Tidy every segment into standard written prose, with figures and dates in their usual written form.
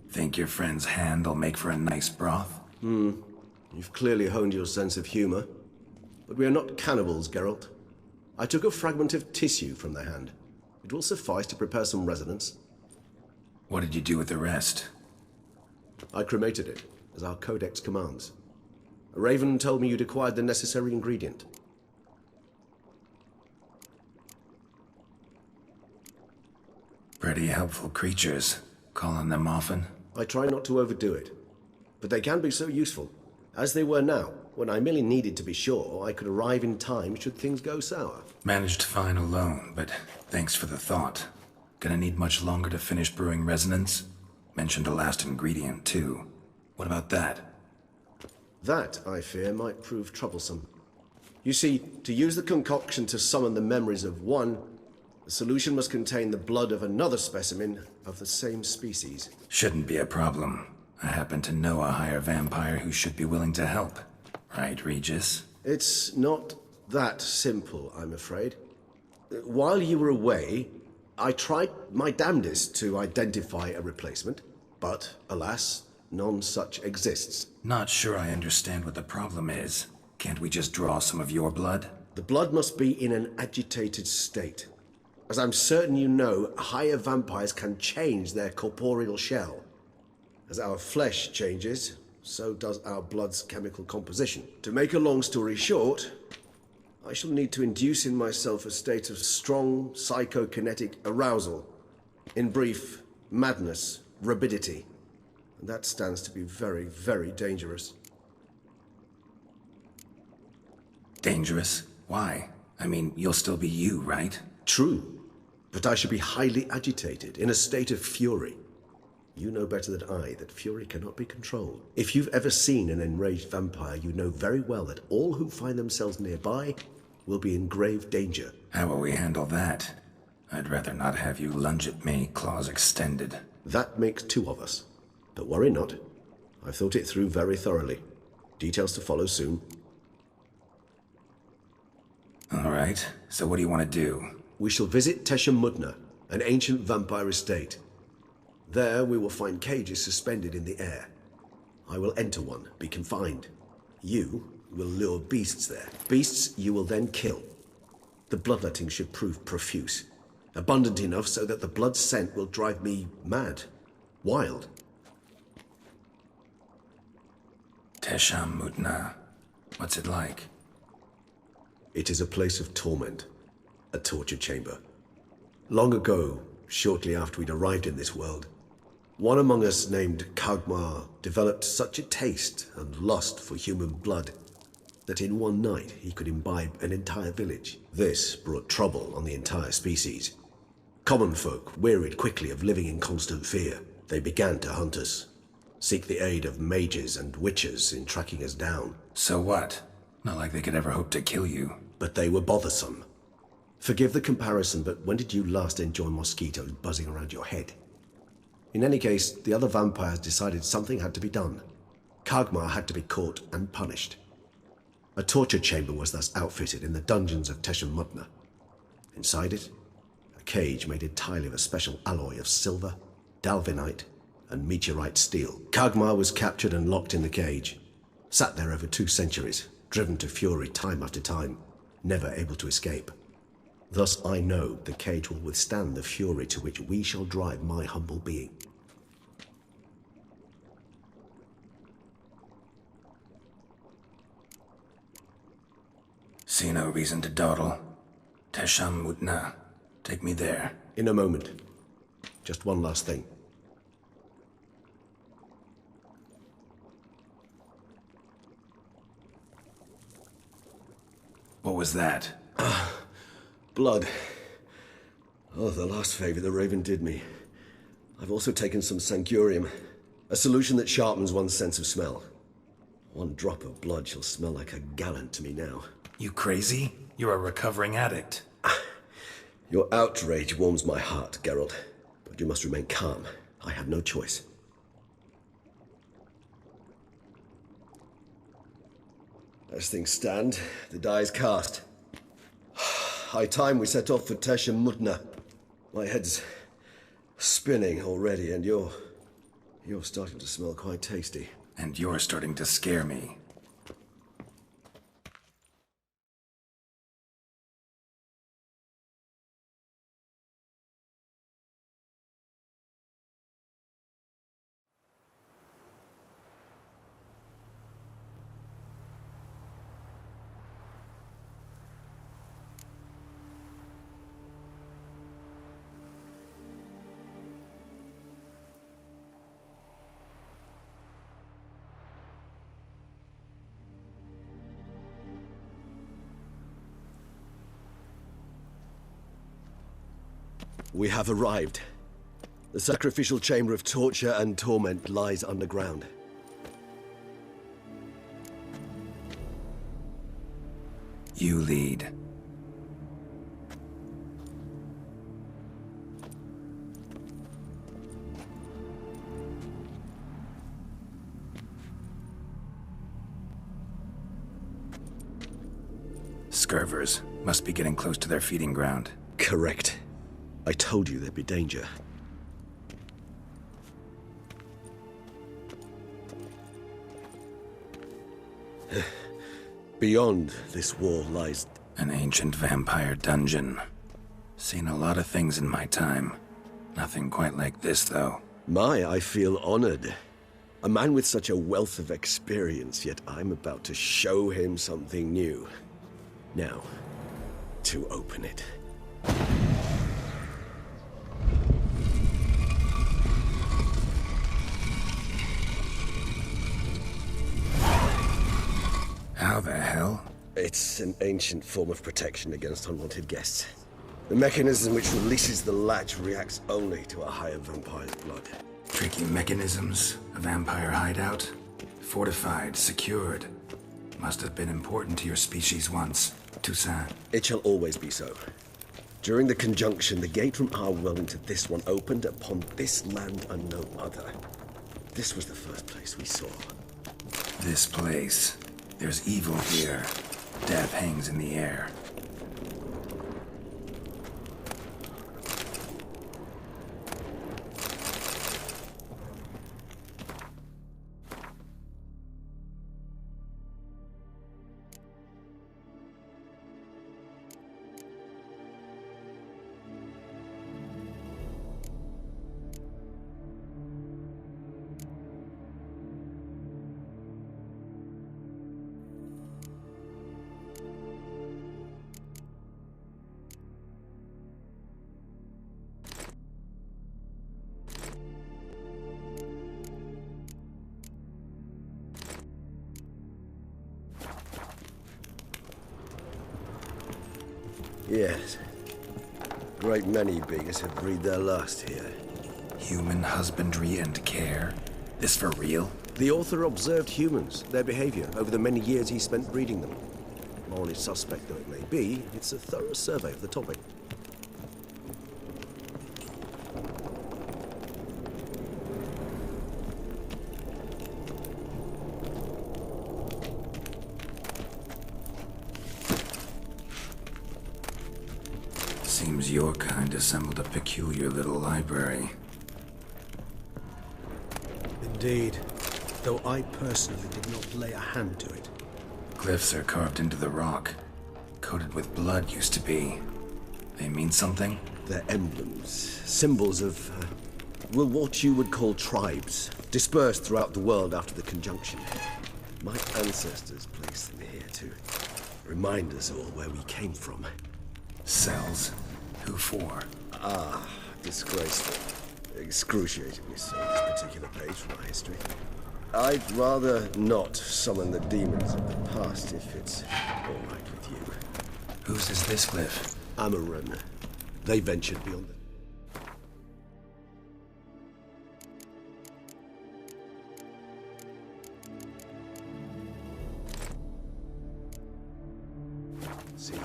Think your friend's hand'll make for a nice broth? You've clearly honed your sense of humor. But we are not cannibals, Geralt. I took a fragment of tissue from the hand. It will suffice to prepare some resonance. What did you do with the rest? I cremated it, as our codex commands. A raven told me you'd acquired the necessary ingredient. Pretty helpful creatures. Call on them often? I try not to overdo it, but they can be so useful, as they were now, when I merely needed to be sure I could arrive in time should things go sour. Managed fine alone, but thanks for the thought. Gonna need much longer to finish brewing resonance? Mentioned a last ingredient, too. What about that? That, I fear, might prove troublesome. You see, to use the concoction to summon the memories of one, the solution must contain the blood of another specimen of the same species. Shouldn't be a problem. I happen to know a higher vampire who should be willing to help. Right, Regis? It's not that simple, I'm afraid. While you were away, I tried my damnedest to identify a replacement, but, alas, none such exists. Not sure I understand what the problem is. Can't we just draw some of your blood? The blood must be in an agitated state. As I'm certain you know, higher vampires can change their corporeal shell. As our flesh changes, so does our blood's chemical composition. To make a long story short, I shall need to induce in myself a state of strong psychokinetic arousal. In brief, madness, rabidity. And that stands to be very, very dangerous. Dangerous? Why? I mean, you'll still be you, right? True. But I should be highly agitated, in a state of fury. You know better than I that fury cannot be controlled. If you've ever seen an enraged vampire, you know very well that all who find themselves nearby will be in grave danger. How will we handle that? I'd rather not have you lunge at me, claws extended. That makes two of us. But worry not. I've thought it through very thoroughly. Details to follow soon. All right, so what do you want to do? We shall visit Tesham Mutna, an ancient vampire estate. There we will find cages suspended in the air. I will enter one, be confined. You will lure beasts there. Beasts you will then kill. The bloodletting should prove profuse. Abundant enough so that the blood scent will drive me mad. Wild. Tesham Mutna. What's it like? It is a place of torment. A torture chamber. Long ago, shortly after we'd arrived in this world, one among us named Kagmar developed such a taste and lust for human blood that in one night he could imbibe an entire village. This brought trouble on the entire species. Common folk wearied quickly of living in constant fear. They began to hunt us, seek the aid of mages and witches in tracking us down. So what? Not like they could ever hope to kill you. But they were bothersome. Forgive the comparison, but when did you last enjoy mosquitoes buzzing around your head? In any case, the other vampires decided something had to be done. Kagmar had to be caught and punished. A torture chamber was thus outfitted in the dungeons of Tesham Mutna. Inside it, a cage made entirely of a special alloy of silver, dalvinite, and meteorite steel. Kagmar was captured and locked in the cage. Sat there over 2 centuries, driven to fury time after time, never able to escape. Thus I know the cage will withstand the fury to which we shall drive my humble being. See no reason to dawdle. Tesham Mutna. Take me there. In a moment. Just one last thing. What was that? Blood. Oh, the last favor the Raven did me. I've also taken some Sangurium, a solution that sharpens one's sense of smell. One drop of blood shall smell like a gallon to me now. You crazy? You're a recovering addict. Your outrage warms my heart, Geralt. But you must remain calm. I had no choice. As things stand, the die is cast. High time we set off for Tesham Mutna. My head's spinning already, and you're You're starting to smell quite tasty. And you're starting to scare me. We have arrived. The sacrificial chamber of torture and torment lies underground. You lead. Scurvers must be getting close to their feeding ground. Correct. I told you there'd be danger. Beyond this wall lies... An ancient vampire dungeon. Seen a lot of things in my time. Nothing quite like this, though. I feel honored. A man with such a wealth of experience, yet I'm about to show him something new. Now, to open it. How the hell? It's an ancient form of protection against unwanted guests. The mechanism which releases the latch reacts only to a higher vampire's blood. Tricky mechanisms, a vampire hideout. Fortified, secured. Must have been important to your species once, Toussaint. It shall always be so. During the conjunction, the gate from our world into this one opened upon this land and no other. This was the first place we saw. This place. There's evil here. Death hangs in the air. Yes. Great many beggars have breathed their last here. Human husbandry and care? This for real? The author observed humans, their behavior, over the many years he spent breeding them. Morally suspect though it may be, it's a thorough survey of the topic. Seems your kind assembled a peculiar little library. Indeed, though I personally did not lay a hand to it. Glyphs are carved into the rock. Coated with blood used to be. They mean something? They're emblems, symbols of, well, what you would call tribes, dispersed throughout the world after the conjunction. My ancestors placed them here to remind us all where we came from. Cells? Who for? Disgraceful. Excruciatingly so, this particular page from our history. I'd rather not summon the demons of the past if it's all right with you. Whose is this glyph? Amaran. They ventured beyond the... See?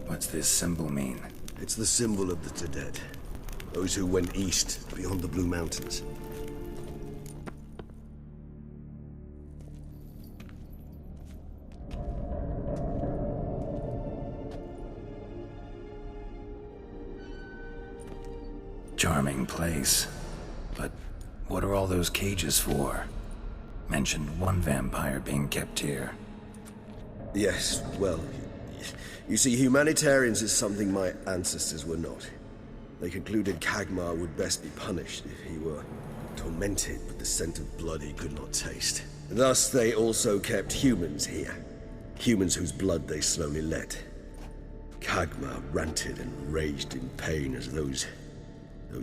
What's this symbol mean? It's the symbol of the dead. Those who went east, beyond the Blue Mountains. Charming place. But what are all those cages for? Mentioned one vampire being kept here. Yes, well, you see, humanitarians is something my ancestors were not. They concluded Kagmar would best be punished if he were tormented with the scent of blood he could not taste. Thus, they also kept humans here. Humans whose blood they slowly let. Kagmar ranted and raged in pain as those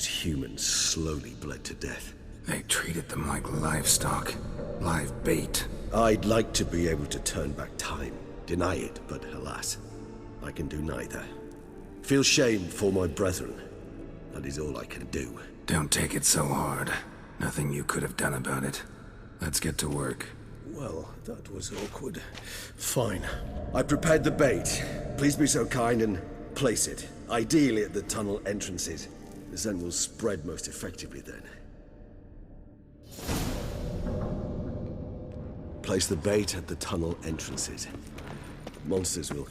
humans slowly bled to death. They treated them like livestock. Live bait. I'd like to be able to turn back time. Deny it, but alas, I can do neither. Feel shame for my brethren. That is all I can do. Don't take it so hard. Nothing you could have done about it. Let's get to work. Well, that was awkward. Fine. I prepared the bait. Please be so kind and place it. Ideally at the tunnel entrances. The scent will spread most effectively then. Place the bait at the tunnel entrances. Monsters will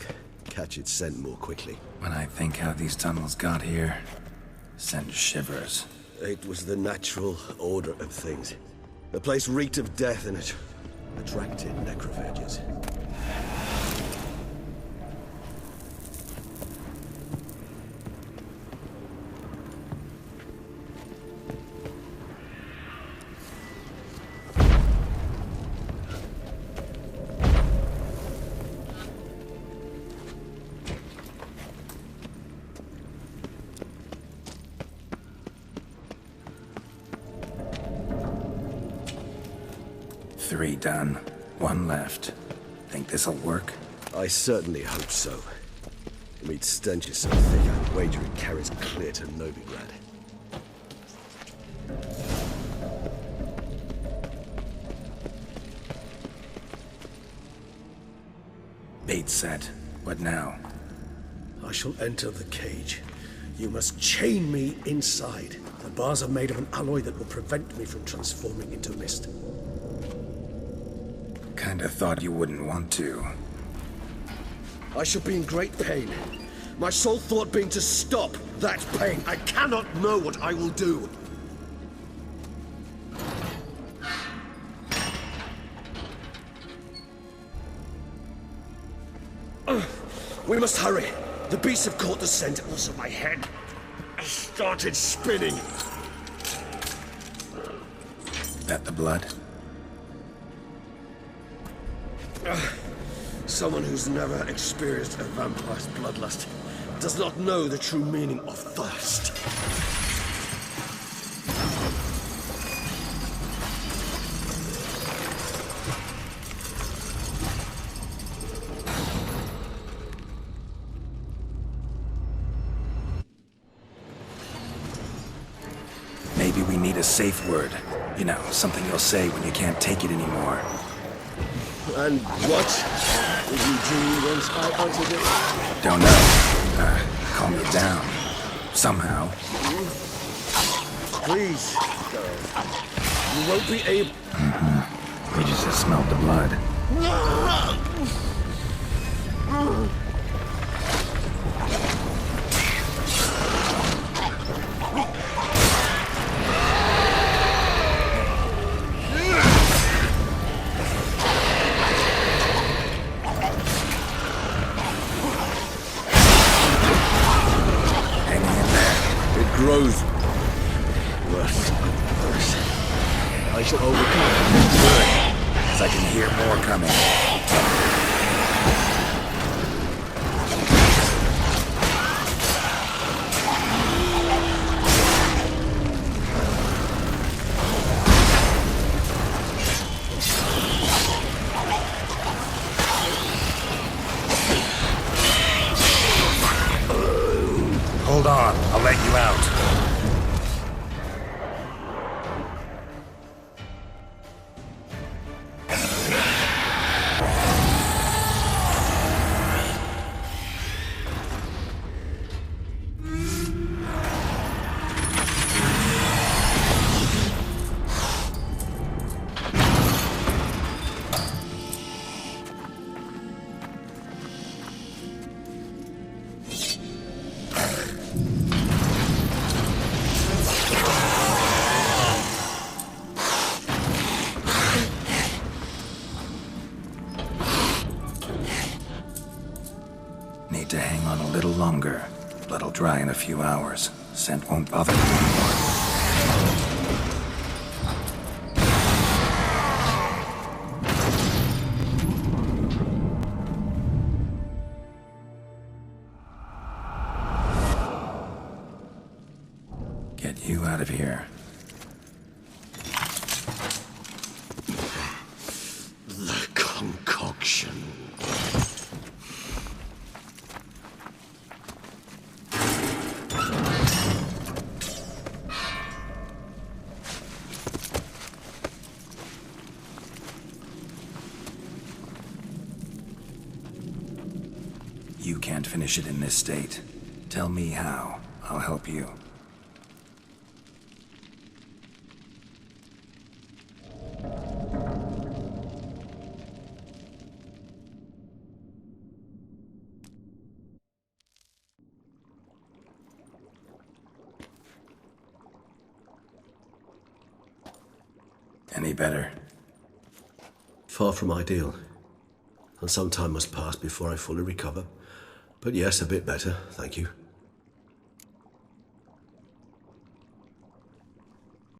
catch its scent more quickly. When I think how these tunnels got here, send shivers. It was the natural order of things. The place reeked of death and it attracted necrophages. Three done. One left. Think this'll work? I certainly hope so. The meat stench is so thick, I'd wager it carries clear to Novigrad. Bait set. What now? I shall enter the cage. You must chain me inside. The bars are made of an alloy that will prevent me from transforming into mist. Kinda thought you wouldn't want to. I shall be in great pain. My sole thought being to stop that pain. I cannot know what I will do. We must hurry. The beasts have caught the scent, also my head. I started spinning. That the blood? Someone who's never experienced a vampire's bloodlust does not know the true meaning of thirst. Maybe we need a safe word. You know, something you'll say when you can't take it anymore. And what did you do once I uttered it? Don't know. Calm you down. Somehow. Please, Geralt. You won't be able... We just smelled the blood. Grows worse and worse. I shall overcome. Good, because I can hear more coming. Hold on, I'll let you out. to hang on a little longer. Blood'll dry in a few hours. Scent won't bother you anymore. Get you out of here. The concoction. You can't finish it in this state. Tell me how. I'll help you. Any better? Far from ideal. And some time must pass before I fully recover. But yes, a bit better, thank you.